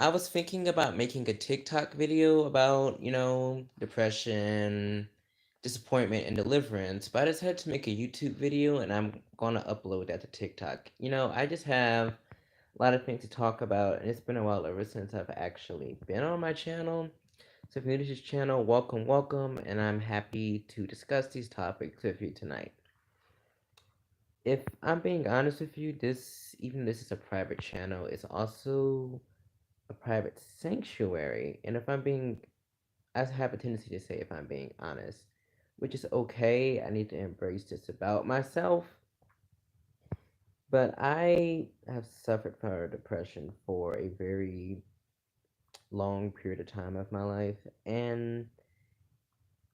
I was thinking about making a TikTok video about, depression, disappointment, and deliverance, but I decided to make a YouTube video and I'm gonna upload that to TikTok. I just have a lot of things to talk about, and it's been a while ever since I've actually been on my channel. So if you're new to this channel, welcome, welcome, and I'm happy to discuss these topics with you tonight. If I'm being honest with you, even this is a private channel, it's also a private sanctuary. And if I'm being, I have a tendency to say if I'm being honest, which is okay. I need to embrace this about myself. But I have suffered from depression for a very long period of time of my life, and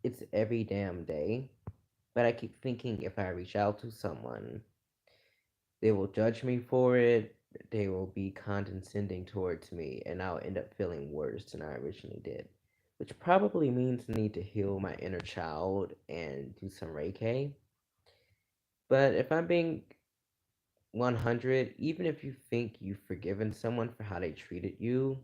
it's every damn day. But I keep thinking if I reach out to someone, they will judge me for it. They will be condescending towards me, and I'll end up feeling worse than I originally did. Which probably means I need to heal my inner child and do some Reiki. But if I'm being 100, even if you think you've forgiven someone for how they treated you,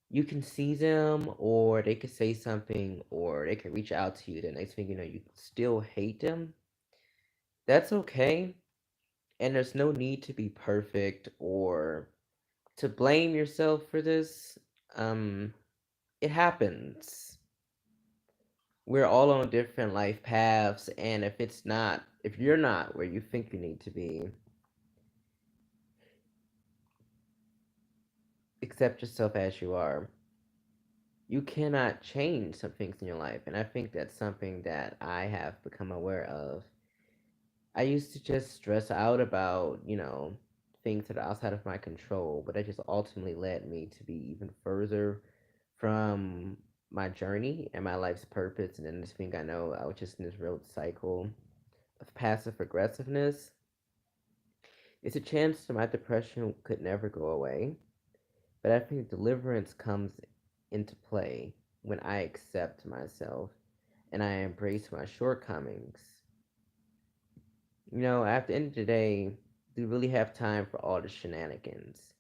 you can see them, or they could say something, or they could reach out to you. The next thing you know, you still hate them. That's okay. And there's no need to be perfect or to blame yourself for this. Um, it happens. We're all on different life paths, and if you're not where you think you need to be, accept yourself as you are. You cannot change some things in your life, and I think that's something that I have become aware of. I used to just stress out about, things that are outside of my control, but that just ultimately led me to be even further from my journey and my life's purpose. And then this thing I know, I was just in this road cycle of passive aggressiveness. It's a chance that my depression could never go away, but I think deliverance comes into play when I accept myself and I embrace my shortcomings. At the end of the day, do we really have time for all the shenanigans?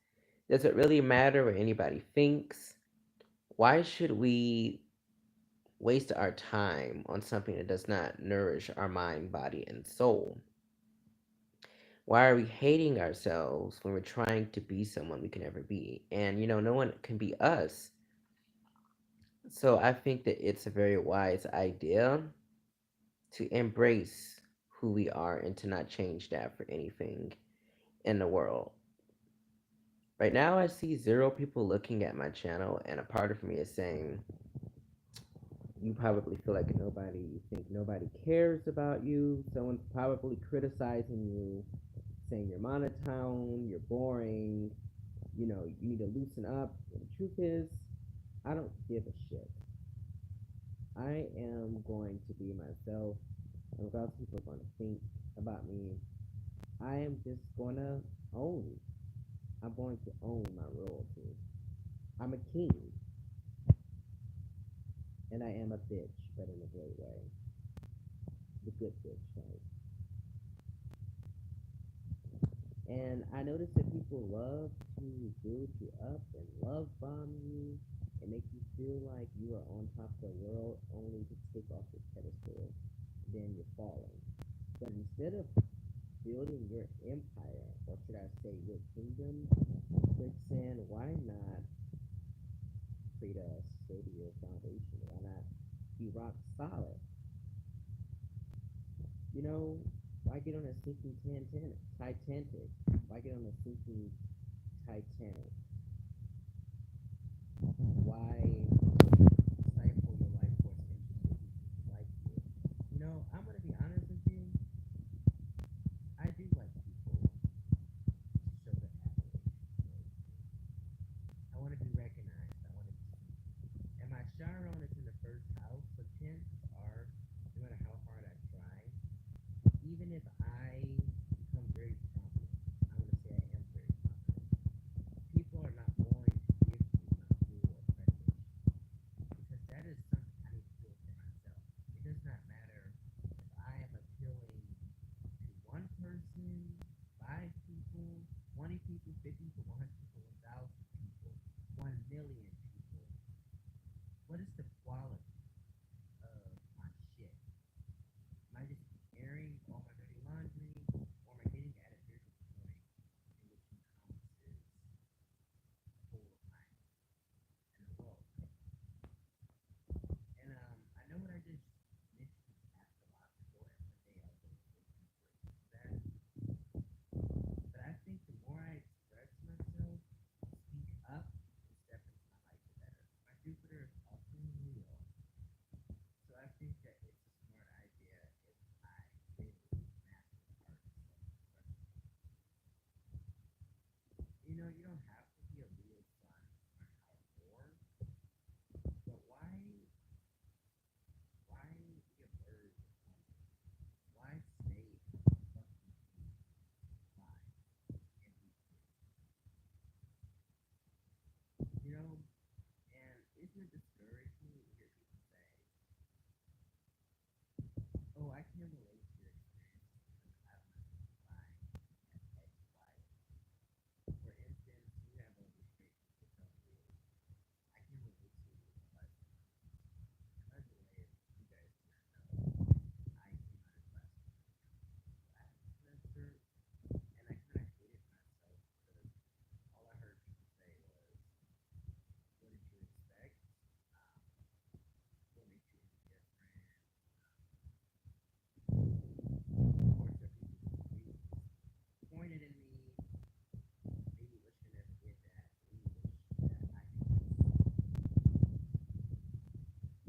Does it really matter what anybody thinks? Why should we waste our time on something that does not nourish our mind, body, and soul? Why are we hating ourselves when we're trying to be someone we can never be? And no one can be us. So I think that it's a very wise idea to embrace who we are and to not change that for anything in the world. Right now, I see zero people looking at my channel, and a part of me is saying, you probably feel like you think nobody cares about you. Someone's probably criticizing you, saying you're monotone, you're boring, you need to loosen up. And the truth is, I don't give a shit. I am going to be myself, and regardless people are going to think about me, I am just going to own. I'm going to own my royalty. I'm a king, and I am a bitch, but in a great way. The good bitch type. And I noticed that people love to build you up and love bomb you and make you feel like you are on top of the world only to take off your pedestal. Then you're falling. But instead of building your empire, or should I say your kingdom, they're saying, why not create a steadier foundation? Why not be rock solid? Why get on a sinking Titanic? Why get on a sinking Titanic? Why stifle your life force into like you? I'm gonna be honest with you. I do like people to show their admiration. I want to be recognized. I want to be seen. And my Chiron is in the first house, so chances are, no matter how hard I try, even if I become very confident, I'm going to say I am very confident, people are not going to give me my full accreditation because that is something I need to do for myself. It does not matter if I am appealing to one person, 5 people, 20 people, 50 people, 100 people, 1,000. you don't have to be a real son to learn how to roar, but why be a bird? Why stay fucking alive and be you know? And isn't it discouraging to hear people say, "Oh, I can't relate to your experience because I don't identify as X, Y, for instance, you have all these great people tell you, I can relate to you, but by the way, if you guys didn't know, I came out of last semester, and I kind of hated myself because all I heard people say was, "What did you expect? Um, what makes you any different?" Of course, there are people who really disappointed in me, maybe wish I never did that, maybe wish that I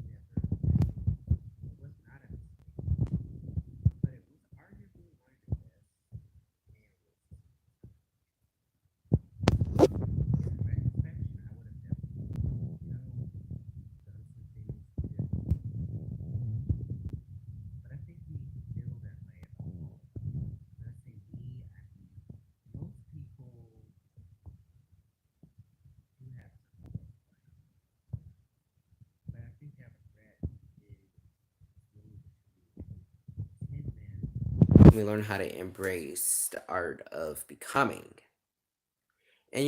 never was not a mistake, but it was arguably one of the best and in retrospection, I would have definitely, done some things differently. But I think we feel that way about all of us. When I say we, I mean most people do have some of those plans. But I think that regret is really the tin man. We learn how to embrace the art of becoming. And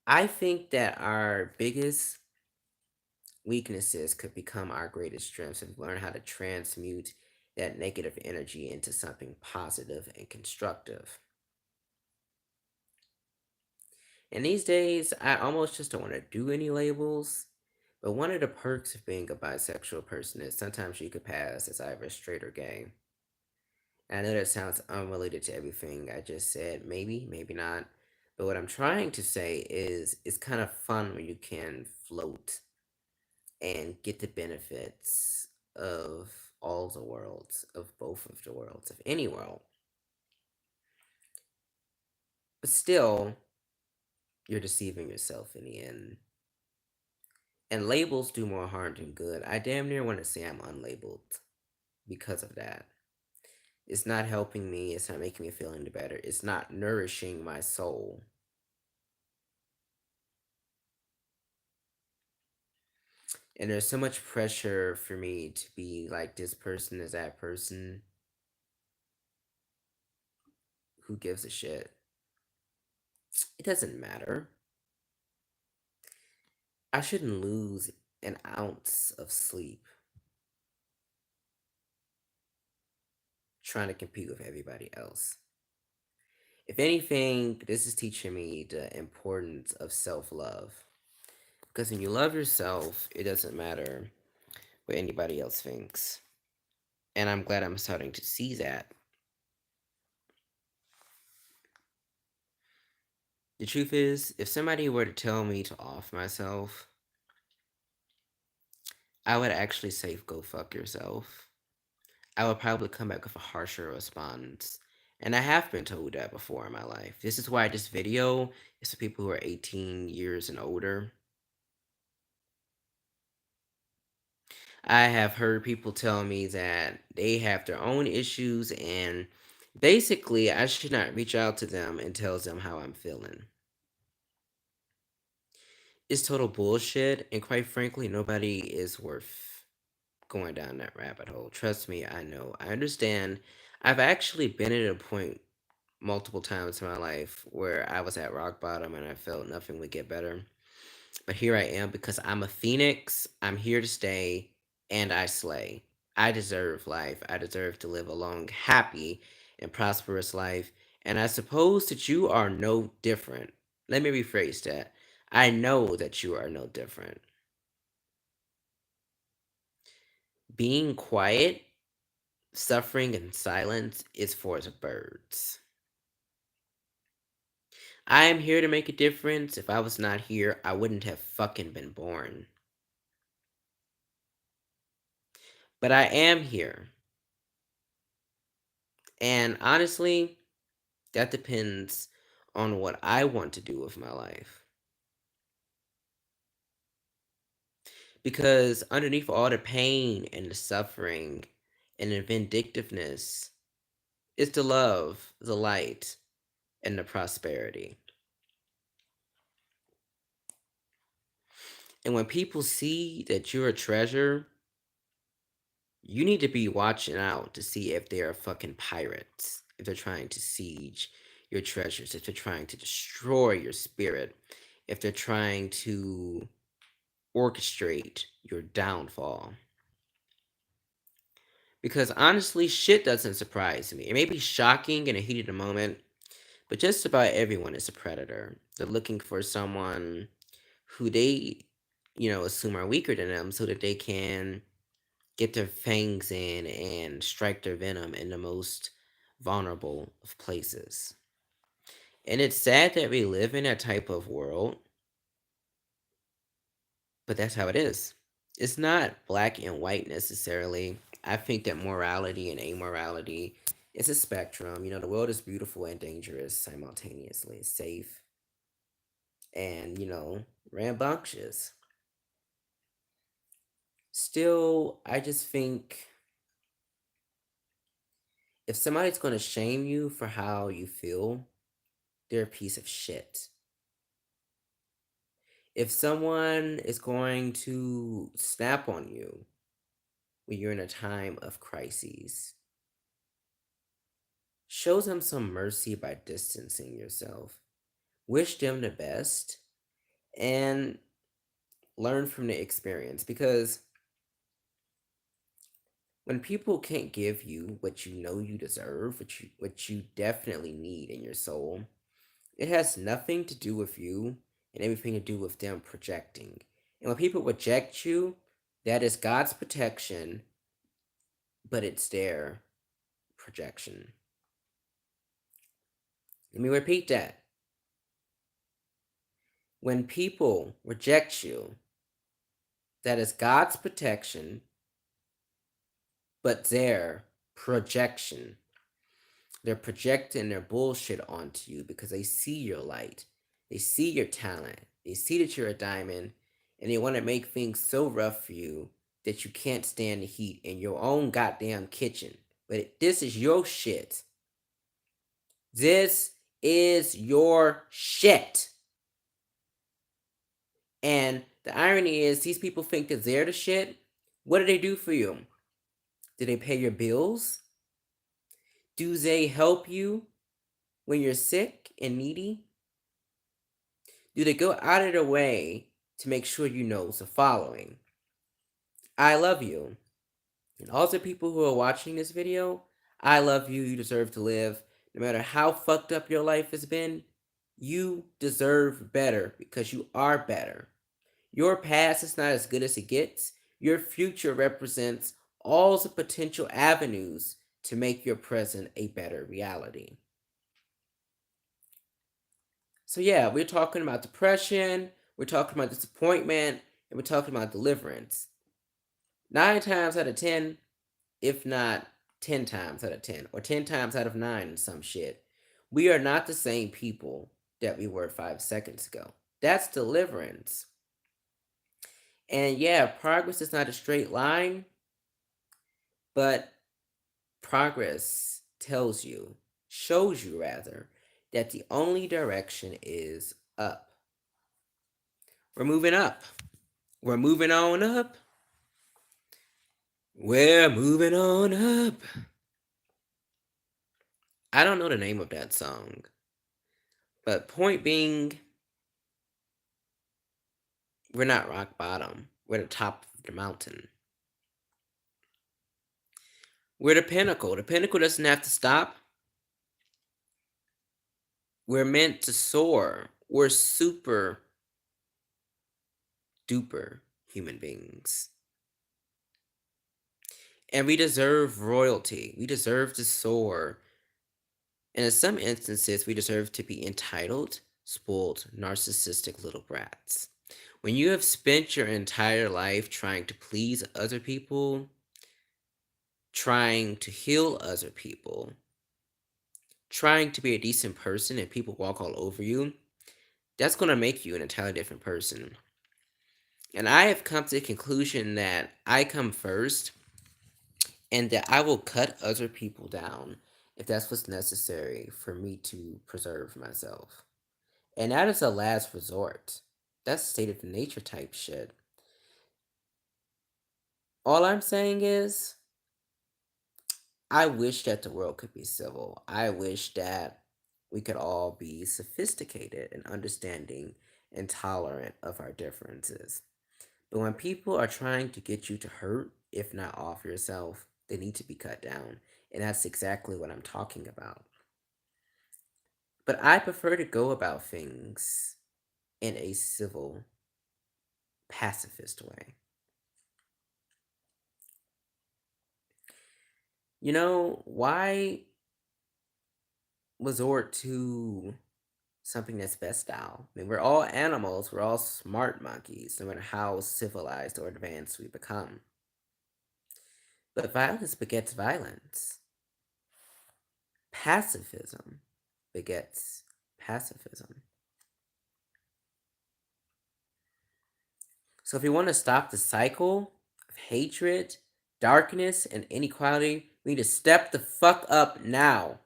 I think that our biggest weaknesses could become our greatest strengths if we learn how to transmute that negative energy into something positive and constructive. And these days, I almost just don't want to do any labels. But one of the perks of being a bisexual person is sometimes you could pass as either straight or gay. And I know that sounds unrelated to everything I just said. Maybe, maybe not. But what I'm trying to say is it's kind of fun when you can float and get the benefits of all the worlds, of both of the worlds, of any world. But still, you're deceiving yourself in the end. And labels do more harm than good. I damn near want to say I'm unlabeled because of that. It's not helping me, it's not making me feel any better, it's not nourishing my soul. And there's so much pressure for me to be like this person is that person. Who gives a shit? It doesn't matter. I shouldn't lose an ounce of sleep trying to compete with everybody else. If anything, this is teaching me the importance of self love. Because when you love yourself, it doesn't matter what anybody else thinks. And I'm glad I'm starting to see that. The truth is, if somebody were to tell me to off myself, I would actually say go fuck yourself. I would probably come back with a harsher response. And I have been told that before in my life. This is why this video is for people who are 18 years and older. I have heard people tell me that they have their own issues and basically I should not reach out to them and tell them how I'm feeling. It's total bullshit, and quite frankly, nobody is worth going down that rabbit hole. Trust me, I know. I understand. I've actually been at a point multiple times in my life where I was at rock bottom and I felt nothing would get better. But here I am because I'm a phoenix. I'm here to stay and I slay. I deserve life. I deserve to live a long, happy, and prosperous life. And I suppose that you are no different. Let me rephrase that. I know that you are no different. Being quiet, suffering in silence is for the birds. I am here to make a difference. If I was not here, I wouldn't have fucking been born. But I am here. And honestly, that depends on what I want to do with my life. Because underneath all the pain and the suffering and the vindictiveness is the love, the light, and the prosperity. And when people see that you're a treasure, you need to be watching out to see if they are fucking pirates, if they're trying to siege your treasures, if they're trying to destroy your spirit, if they're trying to orchestrate your downfall. Because honestly, shit doesn't surprise me. It may be shocking in a heat of the moment, but just about everyone is a predator. They're looking for someone who they, assume are weaker than them so that they can get their fangs in and strike their venom in the most vulnerable of places. And it's sad that we live in that type of world, but that's how it is. It's not black and white necessarily. I think that morality and amorality is a spectrum. The world is beautiful and dangerous simultaneously, safe and, rambunctious. Still, I just think if somebody's going to shame you for how you feel, they're a piece of shit. If someone is going to snap on you when you're in a time of crises, show them some mercy by distancing yourself. Wish them the best and learn from the experience, because when people can't give you what you know you deserve, what you definitely need in your soul, it has nothing to do with you and everything to do with them projecting. And when people reject you, that is God's protection, but it's their projection. Let me repeat that. When people reject you, that is God's protection, but their projection. They're projecting their bullshit onto you because they see your light. They see your talent. They see that you're a diamond, and they want to make things so rough for you that you can't stand the heat in your own goddamn kitchen. But this is your shit. This is your shit. And the irony is, these people think that they're the shit. What do they do for you? Do they pay your bills? Do they help you when you're sick and needy? Do they go out of their way to make sure you know the following? I love you. And all the people who are watching this video, I love you. You deserve to live. No matter how fucked up your life has been, you deserve better because you are better. Your past is not as good as it gets. Your future represents all the potential avenues to make your present a better reality. So, yeah, we're talking about depression, we're talking about disappointment, and we're talking about deliverance. 9 times out of 10, if not 10 times out of 10, or 10 times out of 9 in some shit, we are not the same people that we were 5 seconds ago. That's deliverance. And yeah, progress is not a straight line, but progress shows you rather, that the only direction is up. We're moving up. We're moving on up. We're moving on up. I don't know the name of that song, but point being, we're not rock bottom. We're the top of the mountain. We're the pinnacle. The pinnacle doesn't have to stop. We're meant to soar. We're super duper human beings. And we deserve royalty. We deserve to soar. And in some instances, we deserve to be entitled, spoiled, narcissistic little brats. When you have spent your entire life trying to please other people, trying to heal other people, trying to be a decent person and people walk all over you, that's going to make you an entirely different person. And I have come to the conclusion that I come first and that I will cut other people down if that's what's necessary for me to preserve myself. And that is a last resort. That's state of nature type shit. All I'm saying is, I wish that the world could be civil. I wish that we could all be sophisticated and understanding and tolerant of our differences. But when people are trying to get you to hurt, if not off yourself, they need to be cut down. And that's exactly what I'm talking about. But I prefer to go about things in a civil, pacifist way. Why resort to something that's best style? I mean, we're all animals, we're all smart monkeys, no matter how civilized or advanced we become. But violence begets violence. Pacifism begets pacifism. So if we want to stop the cycle of hatred, darkness, and inequality, we need to step the fuck up now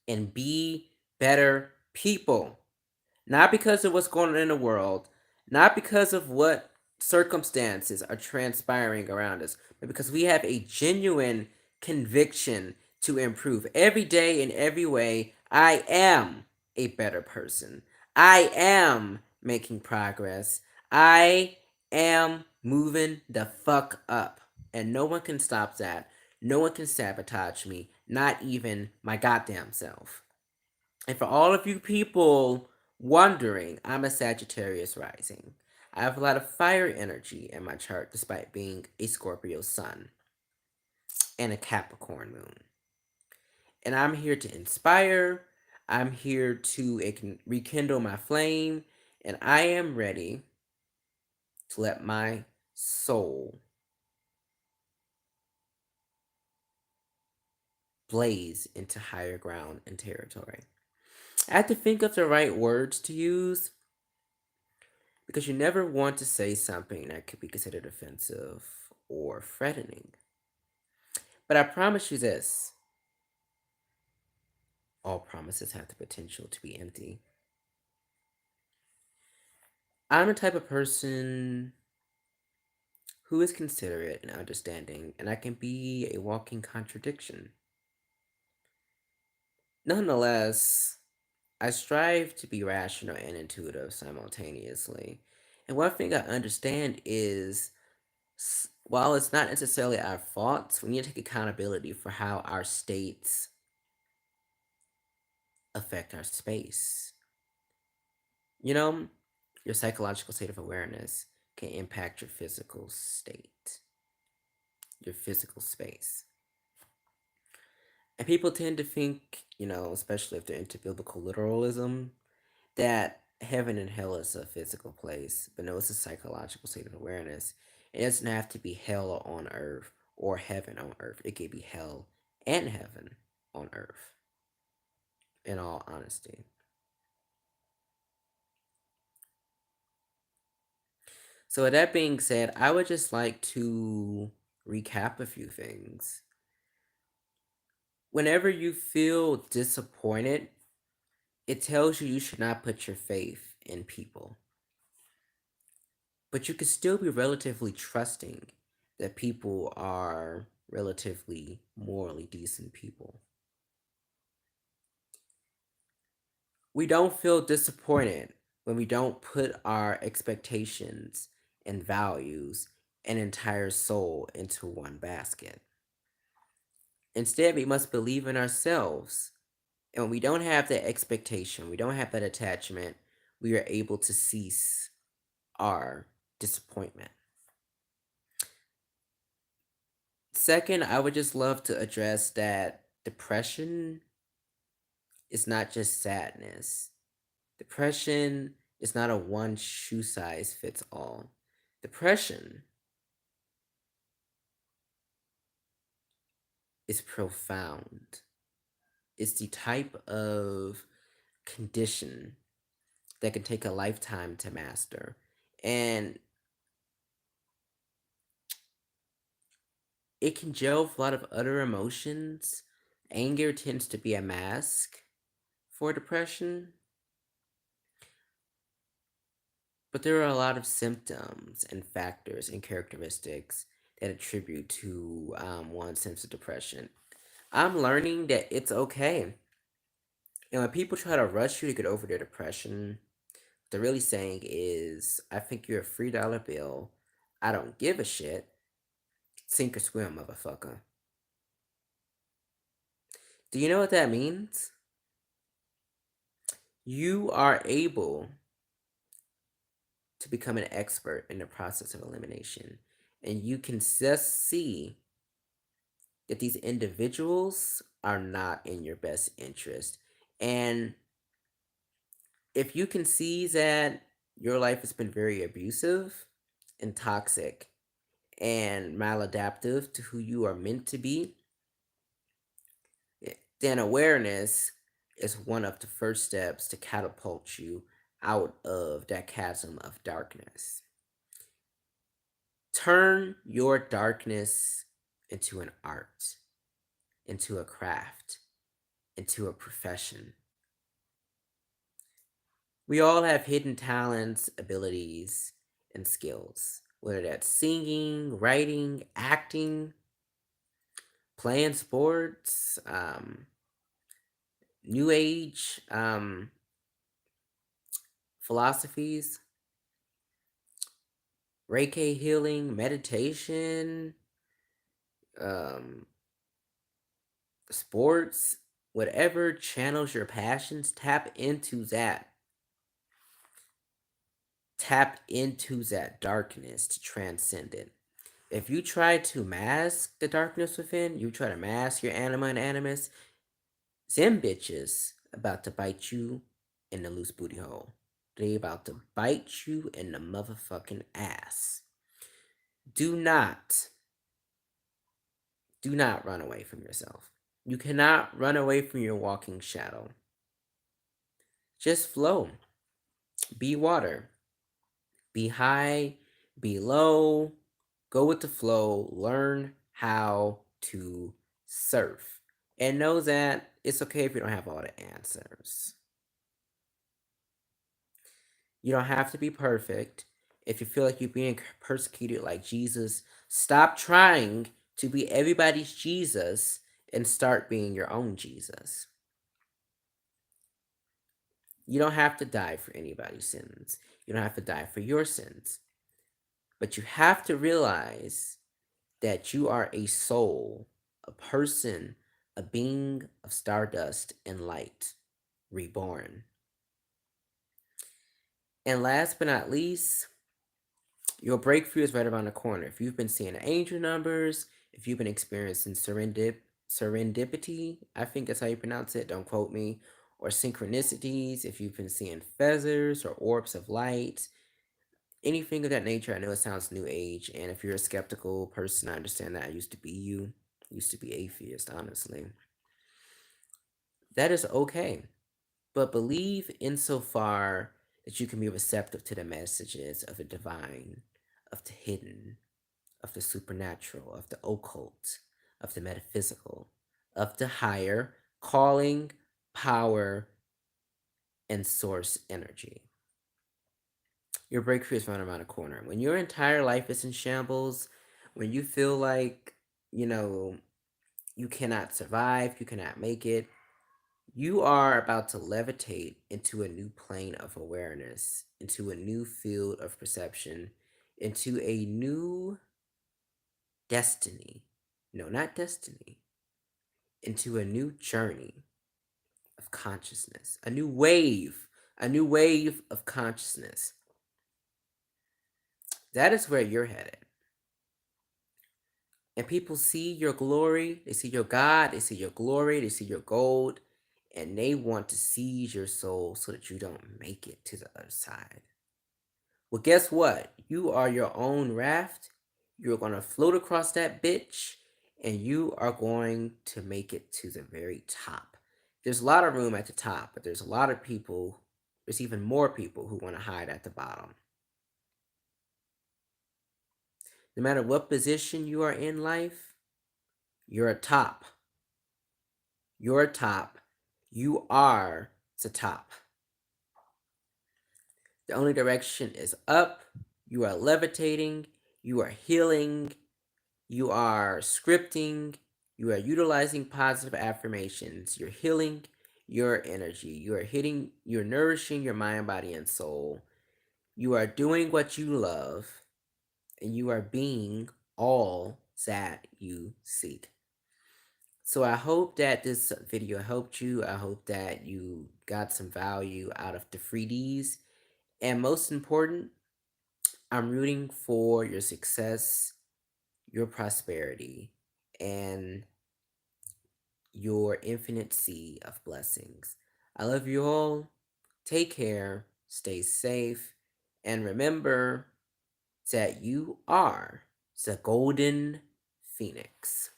and be better people. Not because of what's going on in the world, not because of what circumstances are transpiring around us, but because we have a genuine conviction to improve. Every day in every way, I am a better person. I am making progress. I am moving the fuck up. And no one can stop that. No one can sabotage me, not even my goddamn self. And for all of you people wondering, I'm a Sagittarius rising. I have a lot of fire energy in my chart despite being a Scorpio sun and a Capricorn moon. And I'm here to inspire, I'm here to rekindle my flame, and I am ready to let my soul blaze into higher ground and territory. I have to think of the right words to use because you never want to say something that could be considered offensive or threatening. But I promise you this, all promises have the potential to be empty. I'm the type of person who is considerate and understanding, and I can be a walking contradiction. Nonetheless, I strive to be rational and intuitive simultaneously. And one thing I understand is while it's not necessarily our faults, we need to take accountability for how our states affect our space. You know, your psychological state of awareness can impact your physical state, your physical space. And people tend to think, especially if they're into biblical literalism, that heaven and hell is a physical place, but no, it's a psychological state of awareness. It doesn't have to be hell on earth or heaven on earth. It could be hell and heaven on earth, in all honesty. So, with that being said, I would just like to recap a few things. Whenever you feel disappointed, it tells you should not put your faith in people. But you can still be relatively trusting that people are relatively morally decent people. We don't feel disappointed when we don't put our expectations and values and entire soul into one basket. Instead, we must believe in ourselves. And when we don't have that expectation, we don't have that attachment, we are able to cease our disappointment. Second, I would just love to address that depression is not just sadness. Depression is not a one shoe size fits all. Depression is profound. It's the type of condition that can take a lifetime to master. And it can gel with a lot of other emotions. Anger tends to be a mask for depression, but there are a lot of symptoms and factors and characteristics that attribute to one's sense of depression. I'm learning that it's okay. And when people try to rush you to get over their depression, what they're really saying is, I think you're a $3 bill. I don't give a shit. Sink or swim, motherfucker. Do you know what that means? You are able to become an expert in the process of elimination. And you can just see that these individuals are not in your best interest. And if you can see that your life has been very abusive and toxic and maladaptive to who you are meant to be, then awareness is one of the first steps to catapult you out of that chasm of darkness. Turn your darkness into an art, into a craft, into a profession. We all have hidden talents, abilities, and skills, whether that's singing, writing, acting, playing sports, new age philosophies, Reiki healing, meditation, um, sports, whatever channels your passions, tap into that. Tap into that darkness to transcend it. If you try to mask the darkness within, you try to mask your anima and animus, them bitches about to bite you in the loose booty hole. They about to bite you in the motherfucking ass. Do not, do not run away from yourself. You cannot run away from your walking shadow. Just flow. Be water. Be high, be low, go with the flow, learn how to surf. And know that it's okay if you don't have all the answers. You don't have to be perfect. If you feel like you're being persecuted like Jesus, stop trying to be everybody's Jesus and start being your own Jesus. You don't have to die for anybody's sins. You don't have to die for your sins. But you have to realize that you are a soul, a person, a being of stardust and light, reborn. And last but not least, your breakthrough is right around the corner. If you've been seeing angel numbers, if you've been experiencing serendipity, I think that's how you pronounce it, don't quote me, or synchronicities, if you've been seeing feathers or orbs of light, anything of that nature. I know it sounds new age, and if you're a skeptical person, I understand that. I used to be you, used to be atheist, honestly. That is okay, but believe insofar that you can be receptive to the messages of the divine, of the hidden, of the supernatural, of the occult, of the metaphysical, of the higher calling, power, and source energy. Your breakthrough is right around the corner. When your entire life is in shambles, when you feel like, you know, you cannot survive, you cannot make it, you are about to levitate into a new plane of awareness, into a new field of perception, into a new destiny. No, not destiny. Into a new journey of consciousness, a new wave of consciousness. That is where you're headed. And people see your glory, they see your God, they see your glory, they see your gold, and they want to seize your soul so that you don't make it to the other side. Well, guess what? You are your own raft. You're going to float across that bitch, and you are going to make it to the very top. There's a lot of room at the top, but there's a lot of people, there's even more people who want to hide at the bottom. No matter what position you are in life, you're a top. You're a top. You are the top. The only direction is up. You are levitating. You are healing. You are scripting. You are utilizing positive affirmations. You're healing your energy. You're nourishing your mind, body, and soul. You are doing what you love, and you are being all that you seek. So I hope that this video helped you. I hope that you got some value out of the freebies. And most important, I'm rooting for your success, your prosperity, and your infinite sea of blessings. I love you all. Take care, stay safe, and remember that you are the golden phoenix.